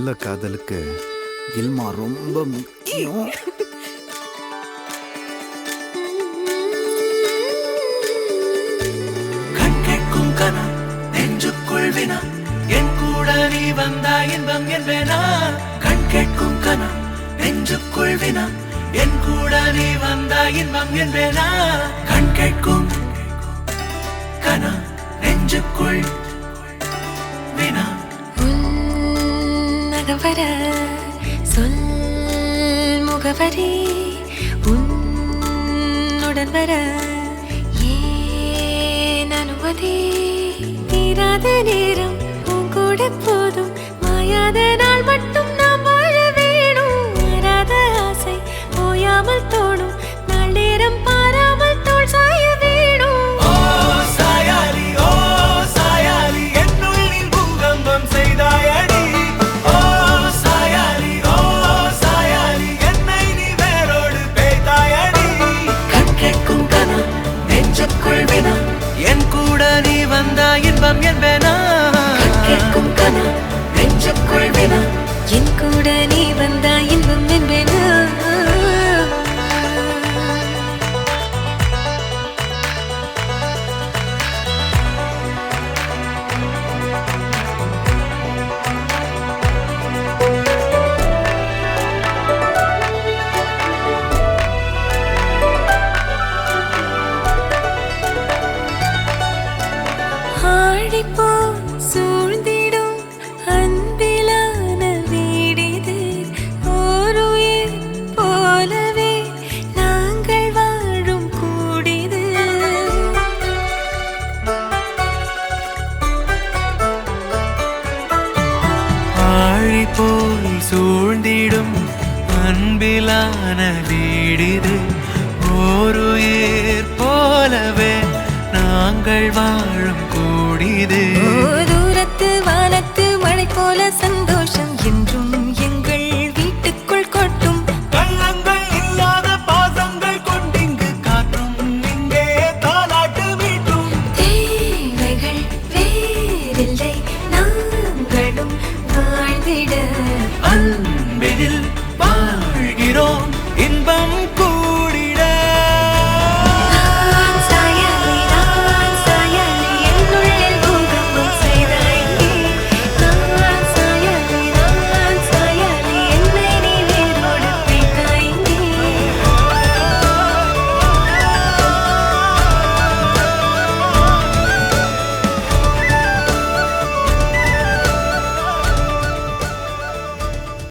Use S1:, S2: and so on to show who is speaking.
S1: நல்ல காதலுக்கு கில்மா ரொம்ப முக்கியம்.
S2: கண் கேட்கும் கனா நெஞ்சுக்குள் வினா என் கூட நீ வந்தா இன்பம் என்பேனா. கண் கேட்கும் கனா நெஞ்சுக்குள் வினா என் கூட நீ வந்தா இன்பம் என்பேனா. கண் கேட்கும் கனா நெஞ்சுக்குள் வினா.
S3: உன்னகவர சொல் முகவரி உன்னுடன் வர ஏன் அனுமதி. தீராத நேரம் உன் கூட போதும், மாயாத நாள் மட்டும் நாம் வாழ வேணும். மாறாத ஆசை ஓயாமல் தோணும், நாள் நேரம் பாராமல் தோள் சாய வேணும்.
S2: ஓ சாயாலி ஓ சாயாலி என்னுள்ளில் பூகம்பம் செய்தாயடி. ஓ சாயாலி ஓ சாயாலி என்னை நீ வேரோடு பேய்த்தாயடி. கண் கேட்கும் கனா நெஞ்சுக்குள் வினா என் கூட நீ வந்தா இன்பம் என்பேனா. கண் கேட்கும் கனா நெஞ்சுக்குள் வினா
S3: என் கூட நீ வந்தா இன்பம் என்பேனா. ஆழிப்போ சூழ்ந்திடும் அன்பிலான வீடிது, ஓருயிர் போலவே நாங்கள் வாழும் கூடிது.
S2: ஆழி போல் சூழ்ந்திடும் அன்பிலான வீடிது, ஓருயிர் போலவே நாங்கள் வாழும் கூடிது.
S3: தூரத்து வானத்து மழை போல சந்தோஷம்